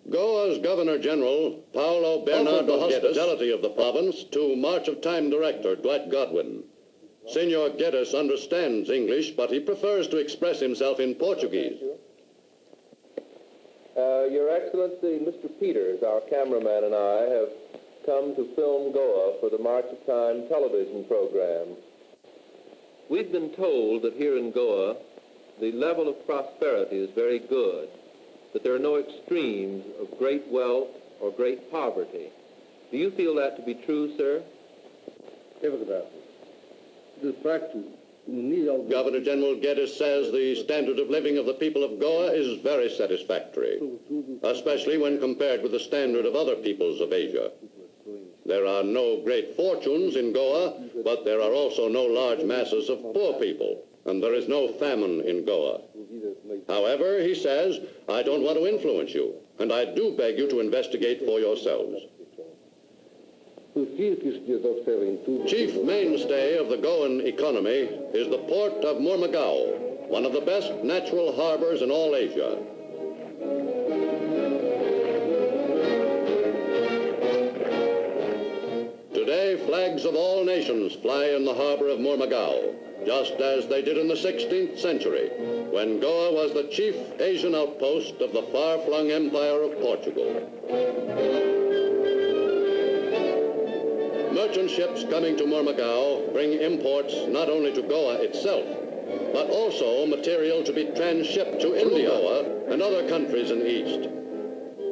Goa's Governor-General, Paulo Bernardo, the hospitality of the province to March of Time Director Dwight Godwin. Senor Geddes understands English, but he prefers to express himself in Portuguese. Your Excellency, Mr. Peters, our cameraman, and I have come to film Goa for the March of Time television program. We've been told that here in Goa, the level of prosperity is very good, that there are no extremes of great wealth or great poverty. Do you feel that to be true, sir? Governor-General Geddes says the standard of living of the people of Goa is very satisfactory, especially when compared with the standard of other peoples of Asia. There are no great fortunes in Goa, but there are also no large masses of poor people, and there is no famine in Goa. However, he says, I don't want to influence you, and I do beg you to investigate for yourselves. Chief mainstay of the Goan economy is the port of Mormugao, one of the best natural harbors in all Asia. Today, flags of all nations fly in the harbor of Mormugao, just as they did in the 16th century, when Goa was the chief Asian outpost of the far-flung empire of Portugal. Merchant ships coming to Mormugao bring imports not only to Goa itself, but also material to be transshipped to India and other countries in the East.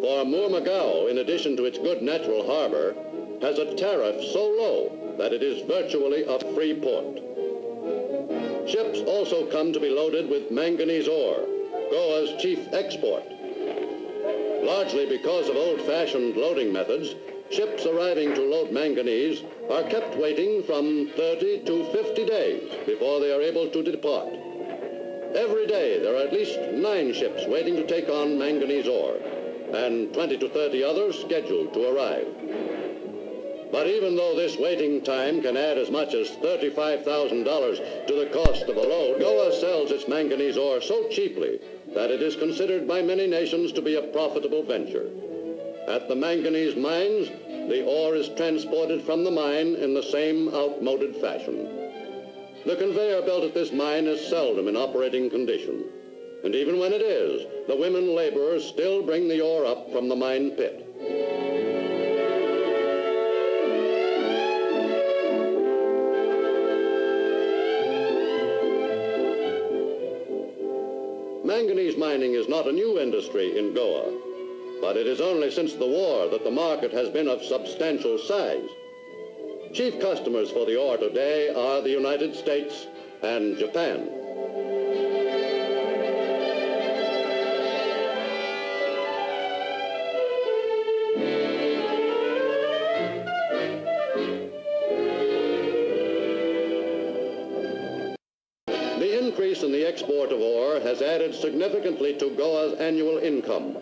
For Mormugao, in addition to its good natural harbor, has a tariff so low that it is virtually a free port. Ships also come to be loaded with manganese ore, Goa's chief export. Largely because of old-fashioned loading methods, ships arriving to load manganese are kept waiting from 30 to 50 days before they are able to depart. Every day there are at least 9 ships waiting to take on manganese ore, and 20 to 30 others scheduled to arrive. But even though this waiting time can add as much as $35,000 to the cost of a load, Goa sells its manganese ore so cheaply that it is considered by many nations to be a profitable venture. At the manganese mines, the ore is transported from the mine in the same outmoded fashion. The conveyor belt at this mine is seldom in operating condition, and even when it is, the women laborers still bring the ore up from the mine pit. Manganese mining is not a new industry in Goa, but it is only since the war that the market has been of substantial size. Chief customers for the ore today are the United States and Japan. The increase in the export of ore has added significantly to Goa's annual income,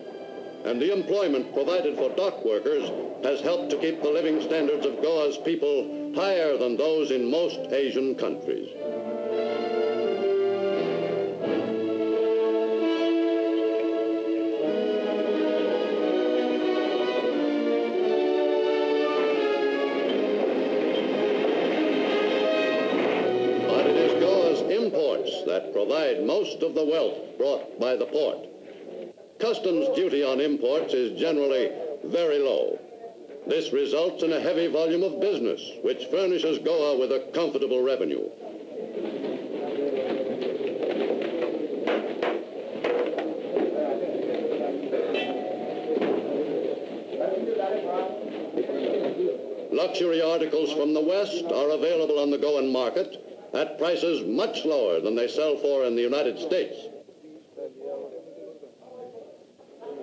and the employment provided for dock workers has helped to keep the living standards of Goa's people higher than those in most Asian countries. But it is Goa's imports that provide most of the wealth brought by the port. Customs duty on imports is generally very low. This results in a heavy volume of business, which furnishes Goa with a comfortable revenue. Luxury articles from the West are available on the Goan market at prices much lower than they sell for in the United States.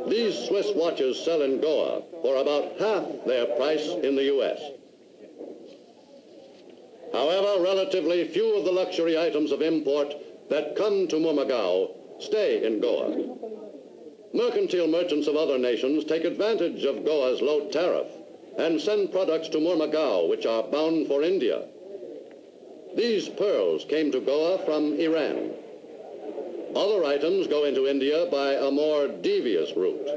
These Swiss watches sell in Goa for about half their price in the U.S. However, relatively few of the luxury items of import that come to Mormugao stay in Goa. Mercantile merchants of other nations take advantage of Goa's low tariff and send products to Mormugao which are bound for India. These pearls came to Goa from Iran. Other items go into India by a more devious route.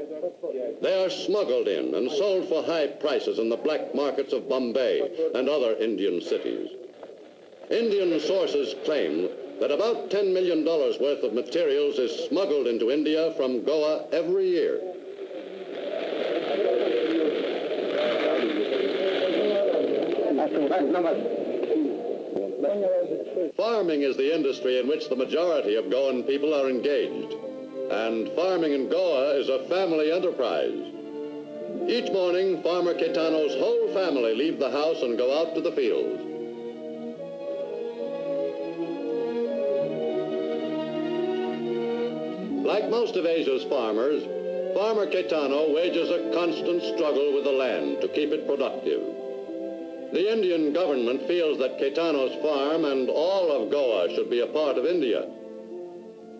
They are smuggled in and sold for high prices in the black markets of Bombay and other Indian cities. Indian sources claim that about $10 million worth of materials is smuggled into India from Goa every year. Farming is the industry in which the majority of Goan people are engaged, and farming in Goa is a family enterprise. Each morning, Farmer Caetano's whole family leave the house and go out to the fields. Like most of Asia's farmers, Farmer Caetano wages a constant struggle with the land to keep it productive. The Indian government feels that Caetano's farm and all of Goa should be a part of India.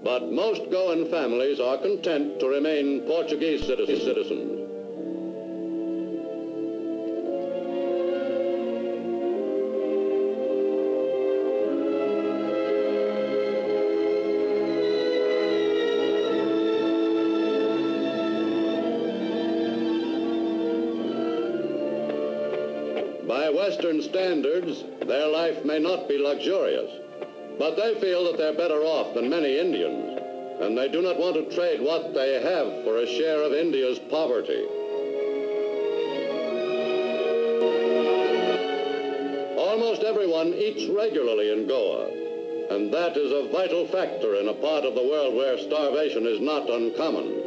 But most Goan families are content to remain Portuguese citizens. By Western standards, their life may not be luxurious, but they feel that they're better off than many Indians, and they do not want to trade what they have for a share of India's poverty. Almost everyone eats regularly in Goa, and that is a vital factor in a part of the world where starvation is not uncommon.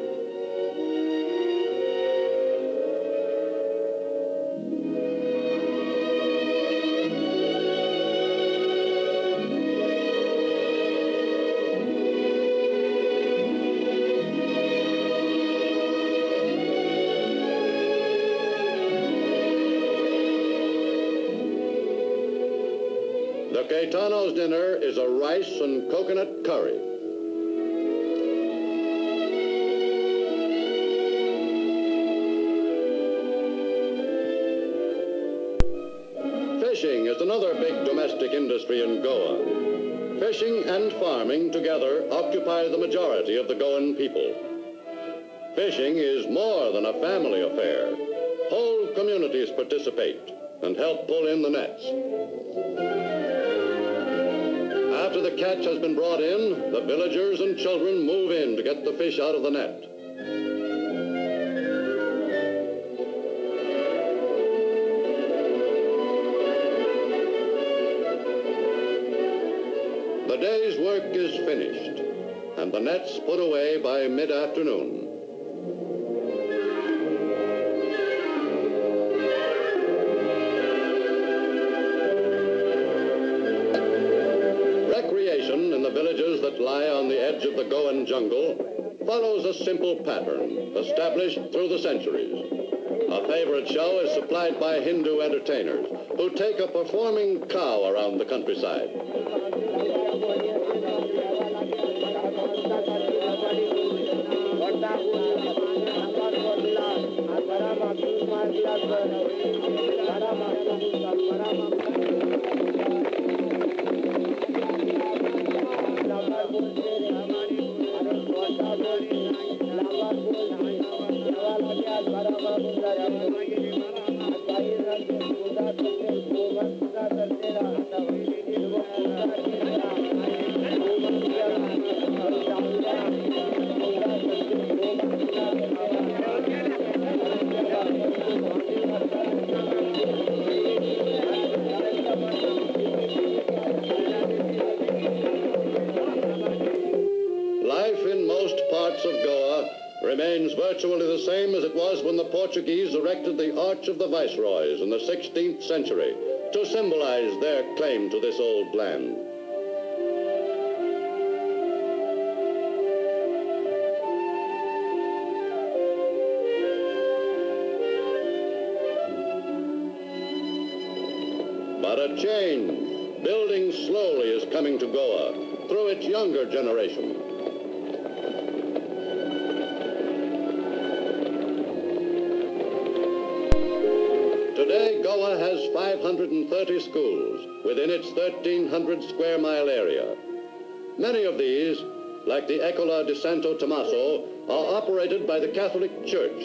The Caetano's dinner is a rice and coconut curry. Fishing is another big domestic industry in Goa. Fishing and farming together occupy the majority of the Goan people. Fishing is more than a family affair. Whole communities participate and help pull in the nets. After the catch has been brought in, the villagers and children move in to get the fish out of the net. The day's work is finished, and the nets put away by mid-afternoon. Recreation in the villages that lie on the edge of the Goan jungle follows a simple pattern established through the centuries. A favorite show is supplied by Hindu entertainers who take a performing cow around the countryside. Life in most parts of Goa remains virtually the same as it was when the Portuguese erected the Arch of the Viceroys in the 16th century to symbolize their claim to this old land. But a change, building slowly, is coming to Goa through its younger generation. Today, Goa has 530 schools within its 1,300 square mile area. Many of these like the École de Santo Tommaso, are operated by the Catholic Church.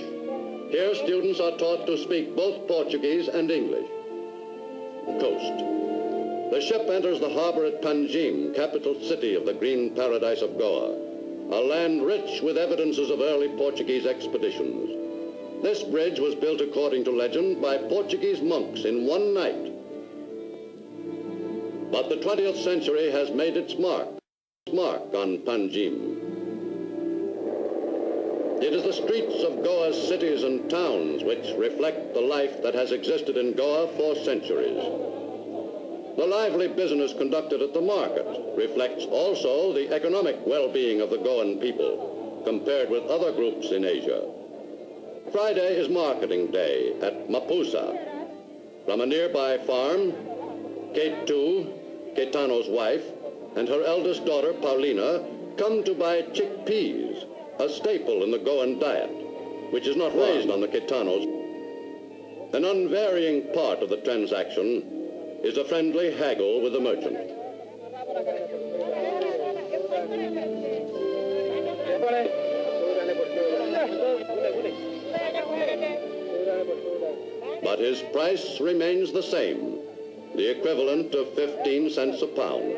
Here, students are taught to speak both Portuguese and English. Coast. The ship enters the harbor at Panjim, capital city of the green paradise of Goa, a land rich with evidences of early Portuguese expeditions. This bridge was built, according to legend, by Portuguese monks in one night. But the 20th century has made its mark on Panjim. It is the streets of Goa's cities and towns which reflect the life that has existed in Goa for centuries. The lively business conducted at the market reflects also the economic well-being of the Goan people, compared with other groups in Asia. Friday is marketing day at Mapusa. From a nearby farm, Kate too, Caetano's wife, and her eldest daughter, Paulina, come to buy chickpeas, a staple in the Goan diet, which is not raised on the Caetanos. An unvarying part of the transaction is a friendly haggle with the merchant. But his price remains the same, the equivalent of 15 cents a pound.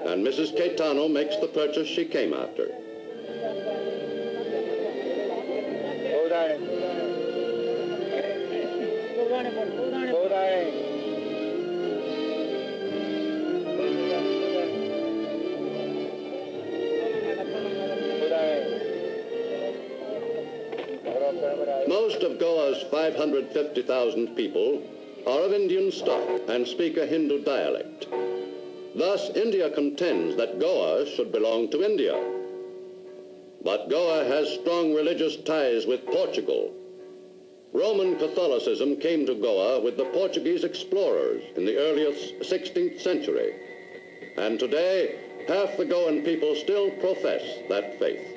And Mrs. Caetano makes the purchase she came after. Most of Goa's 550,000 people are of Indian stock and speak a Hindu dialect. Thus, India contends that Goa should belong to India. But Goa has strong religious ties with Portugal. Roman Catholicism came to Goa with the Portuguese explorers in the earliest 16th century. And today, half the Goan people still profess that faith.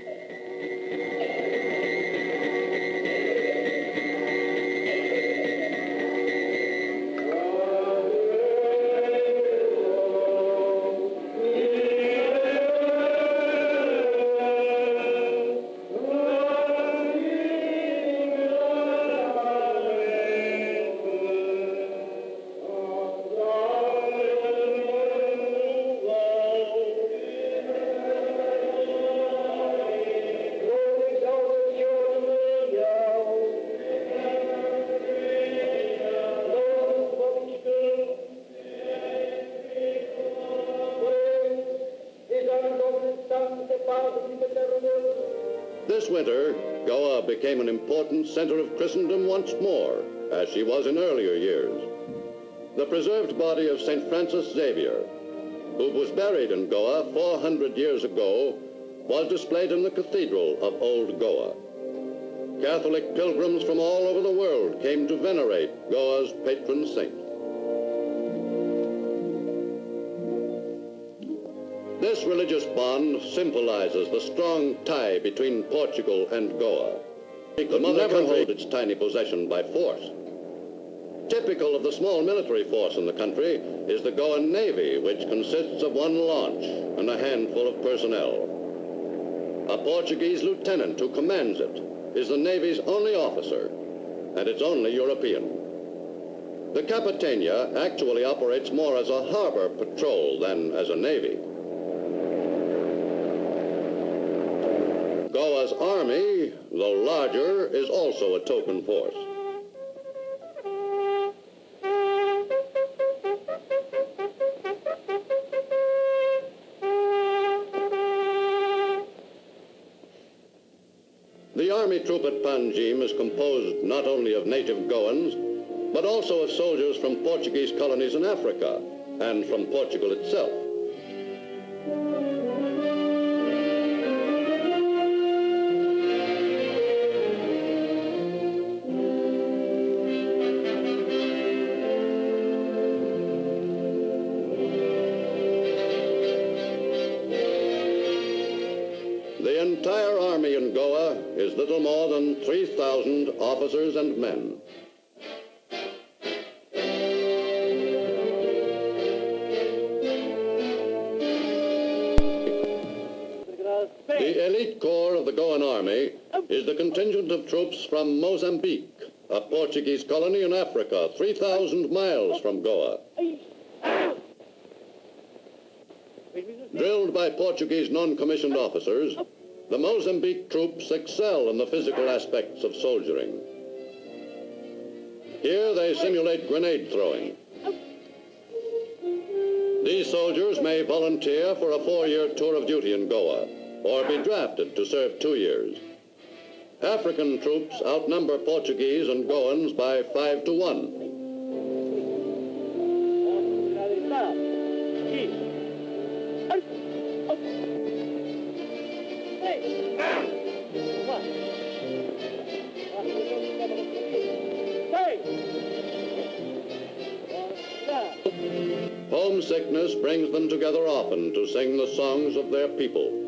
This winter, Goa became an important center of Christendom once more, as she was in earlier years. The preserved body of St. Francis Xavier, who was buried in Goa 400 years ago, was displayed in the cathedral of Old Goa. Catholic pilgrims from all over the world came to venerate Goa's patron saint. This religious bond symbolizes the strong tie between Portugal and Goa. The mother can hold its tiny possession by force. Typical of the small military force in the country is the Goan Navy, which consists of one launch and a handful of personnel. A Portuguese lieutenant who commands it is the Navy's only officer, and its only European. The Capitania actually operates more as a harbor patrol than as a navy. Goa's army, though larger, is also a token force. The army troop at Panjim is composed not only of native Goans, but also of soldiers from Portuguese colonies in Africa and from Portugal itself. The entire army in Goa is little more than 3,000 officers and men. The elite corps of the Goan army is the contingent of troops from Mozambique, a Portuguese colony in Africa, 3,000 miles from Goa. Drilled by Portuguese non-commissioned officers, the Mozambique troops excel in the physical aspects of soldiering. Here they simulate grenade throwing. These soldiers may volunteer for a 4-year tour of duty in Goa, or be drafted to serve 2 years. African troops outnumber Portuguese and Goans by 5 to 1. Homesickness brings them together often to sing the songs of their people.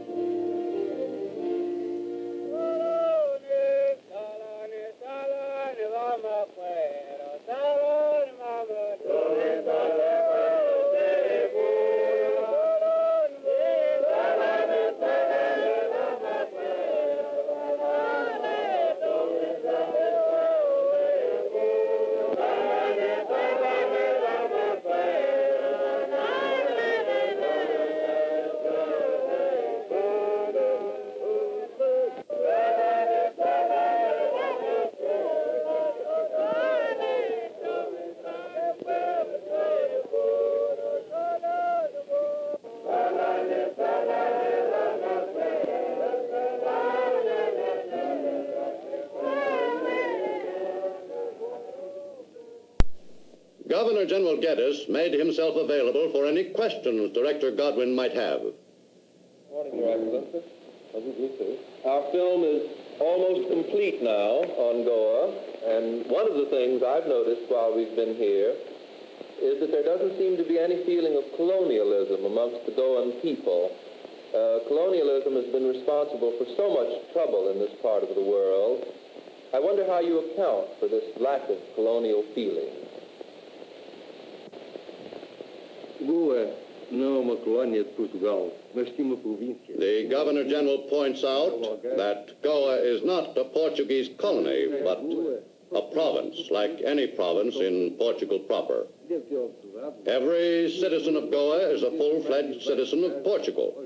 Governor General Geddes made himself available for any questions Director Godwin might have. Morning, Your Excellency. Our film is almost complete now on Goa, and one of the things I've noticed while we've been here is that there doesn't seem to be any feeling of colonialism amongst the Goan people. Colonialism has been responsible for so much trouble in this part of the world. I wonder how you account for this lack of colonial feeling. Goa não é uma colónia de Portugal, mas sim uma província. The Governor General points out that Goa is not a Portuguese colony, but a province, like any province in Portugal proper. Every citizen of Goa is a full-fledged citizen of Portugal.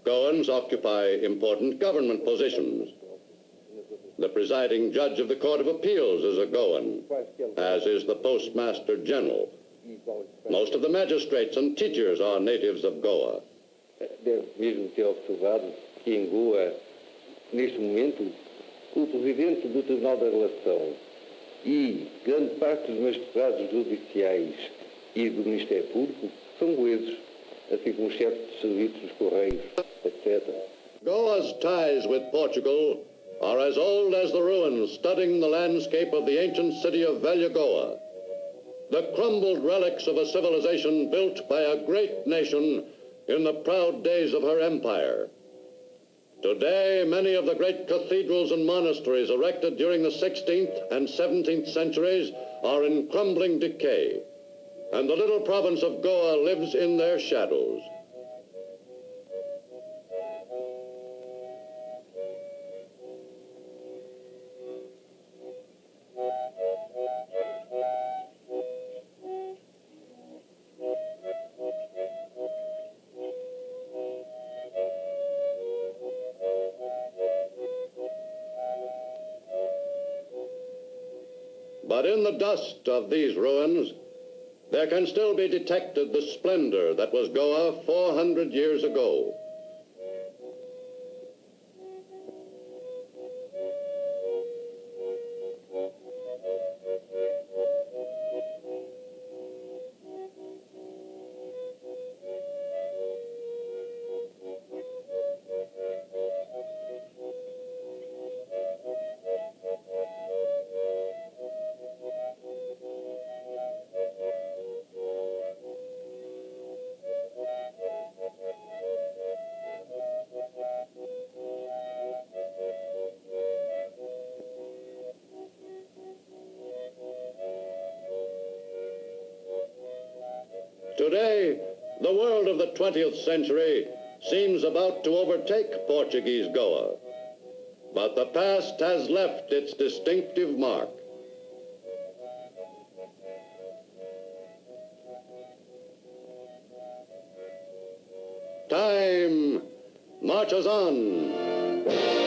Goans occupy important government positions. The presiding judge of the Court of Appeals is a Goan, as is the Postmaster General. Most of the magistrates and teachers are natives of Goa. Deve mesmo ter observado que em Goa, neste momento, o presidente do Tribunal da Relação e grande parte dos magistrados judiciais e do Ministério Público são goeses, assim como os chefes de serviços dos Correios, etc. Goa's ties with Portugal are as old as the ruins studding the landscape of the ancient city of Velha Goa, the crumbled relics of a civilization built by a great nation in the proud days of her empire. Today, many of the great cathedrals and monasteries erected during the 16th and 17th centuries are in crumbling decay, and the little province of Goa lives in their shadows. But in the dust of these ruins, there can still be detected the splendor that was Goa 400 years ago. Today, the world of the 20th century seems about to overtake Portuguese Goa. But the past has left its distinctive mark. Time marches on.